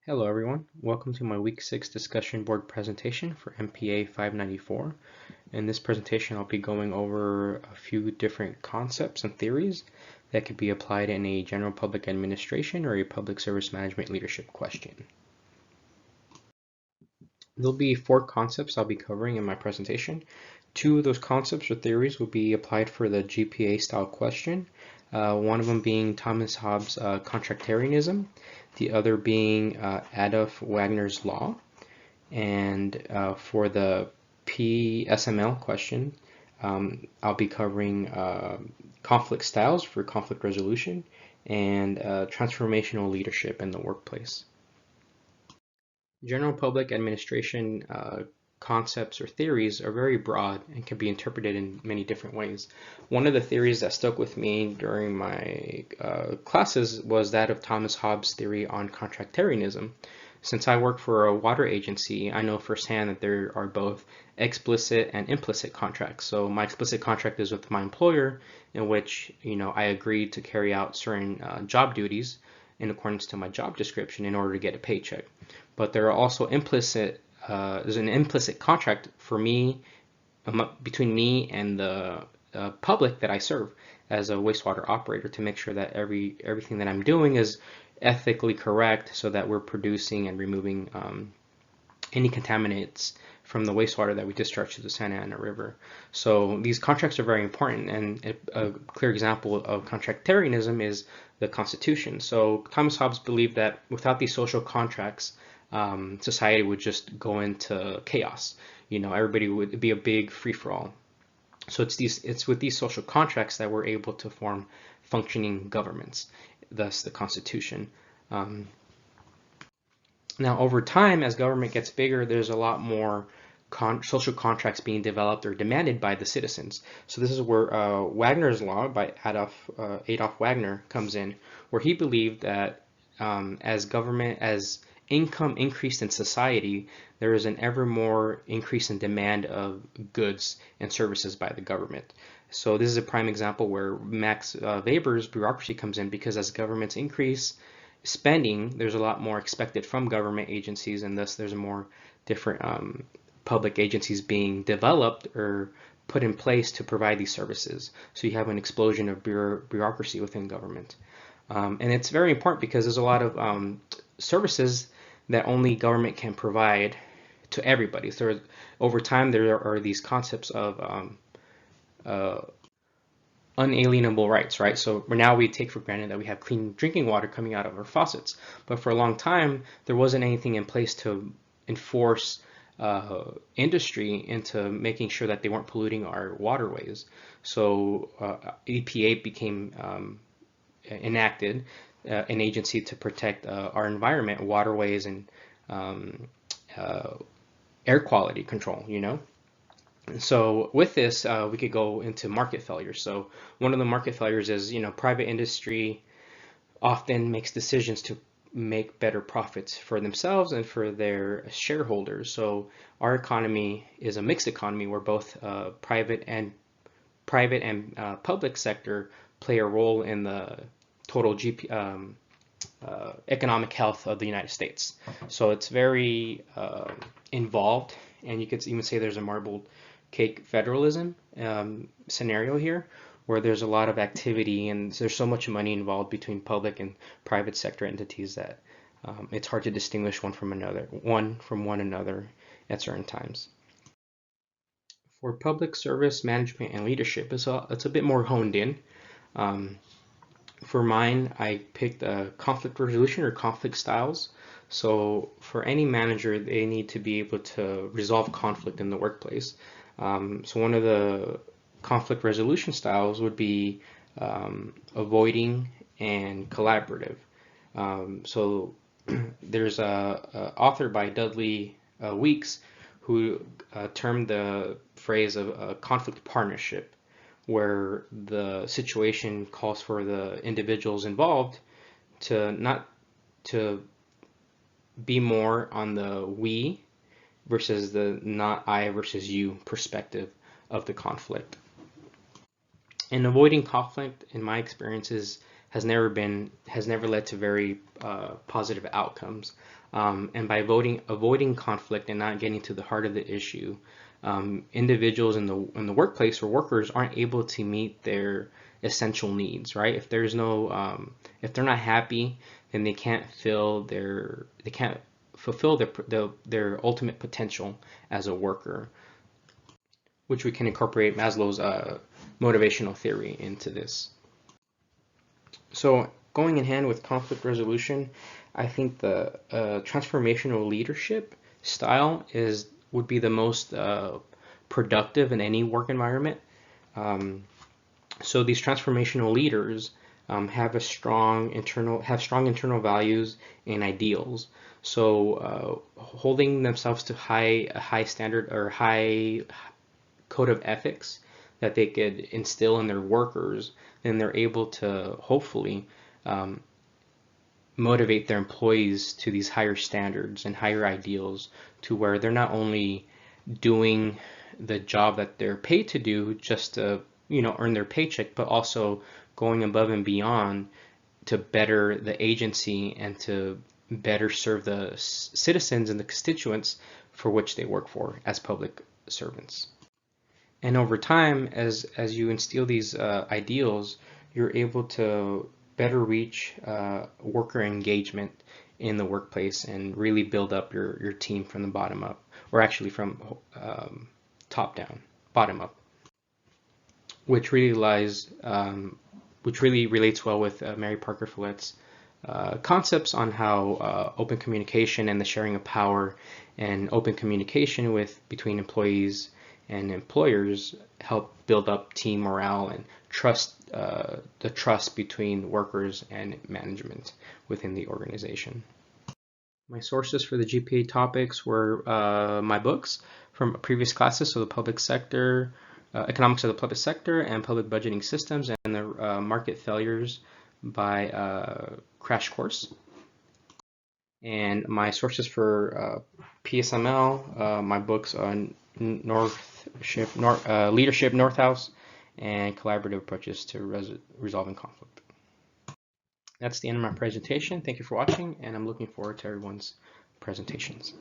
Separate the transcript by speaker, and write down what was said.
Speaker 1: Hello everyone, welcome to my week 6 discussion board presentation for MPA 594. In this presentation I'll be going over a few different concepts and theories that could be applied in a general public administration or a public service management leadership question. There'll be 4 concepts I'll be covering in my presentation. 2 of those concepts or theories will be applied for the GPA style question. One of them being Thomas Hobbes' contractarianism, the other being Adolf Wagner's law. And for the PSML question, I'll be covering conflict styles for conflict resolution and transformational leadership in the workplace. General public administration concepts or theories are very broad and can be interpreted in many different ways. One of the theories that stuck with me during my classes was that of Thomas Hobbes' theory on contractarianism. Since I work for a water agency, I know firsthand that there are both explicit and implicit contracts. So my explicit contract is with my employer, in which I agree to carry out certain job duties in accordance to my job description in order to get a paycheck. But there are also there's an implicit contract for me, between me and the public that I serve as a wastewater operator, to make sure that everything that I'm doing is ethically correct, so that we're producing and removing any contaminants from the wastewater that we discharge to the Santa Ana River. So these contracts are very important, and a clear example of contractarianism is the Constitution. So Thomas Hobbes believed that without these social contracts, society would just go into chaos. Everybody would be a big free-for-all. So it's with these social contracts that we're able to form functioning governments, thus the Constitution. Now, over time, as government gets bigger, there's a lot more social contracts being developed or demanded by the citizens. So this is where Wagner's law by Adolf Wagner comes in, where he believed that as income increased in society, there is an ever more increase in demand of goods and services by the government. So this is a prime example where Max Weber's bureaucracy comes in, because as governments increase spending, there's a lot more expected from government agencies, and thus there's more different public agencies being developed or put in place to provide these services. So you have an explosion of bureaucracy within government. And it's very important because there's a lot of services that only government can provide to everybody. So over time, there are these concepts of unalienable rights, right? So now we take for granted that we have clean drinking water coming out of our faucets, but for a long time there wasn't anything in place to enforce industry into making sure that they weren't polluting our waterways. So EPA became enacted, an agency to protect our environment, waterways, and air quality control. So with this, we could go into market failures. So one of the market failures is, private industry often makes decisions to make better profits for themselves and for their shareholders. So our economy is a mixed economy where both private and public sector play a role in the total economic health of the United States. So it's very involved, and you could even say there's a marble cake federalism scenario here, where there's a lot of activity and there's so much money involved between public and private sector entities that it's hard to distinguish one from one another at certain times. For public service management and leadership, it's a bit more honed in. For mine, I picked conflict resolution or conflict styles. So for any manager, they need to be able to resolve conflict in the workplace. So one of the conflict resolution styles would be avoiding and collaborative. So there's a author by Dudley Weeks who termed the phrase of a conflict partnership, where the situation calls for the individuals involved to be more on the we versus the not I versus you perspective of the conflict. And avoiding conflict, in my experience, is has never led to very positive outcomes. And by avoiding conflict and not getting to the heart of the issue, individuals in the workplace or workers aren't able to meet their essential needs, right? If there's no if they're not happy, then they can't fulfill their ultimate potential as a worker, which we can incorporate Maslow's motivational theory into this. So going in hand with conflict resolution, I think the transformational leadership style would be the most productive in any work environment. So these transformational leaders have strong internal values and ideals. So holding themselves to a high standard or high code of ethics that they could instill in their workers, then they're able to hopefully motivate their employees to these higher standards and higher ideals, to where they're not only doing the job that they're paid to do just to earn their paycheck, but also going above and beyond to better the agency and to better serve the citizens and the constituents for which they work for as public servants. And over time, as you instill these ideals, you're able to better reach worker engagement in the workplace and really build up your team from the bottom up, or actually from top down, bottom up, which really relates well with Mary Parker Follett's concepts on how open communication and the sharing of power and open communication between employees and employers help build up team morale and the trust between workers and management within the organization. My sources for the GPA topics were my books from previous classes, so the public sector, economics of the public sector, and public budgeting systems, and the market failures by Crash Course. And my sources for PSML, my books on Leadership Northhouse, and Collaborative Approaches to Resolving Conflict. That's the end of my presentation. Thank you for watching, and I'm looking forward to everyone's presentations.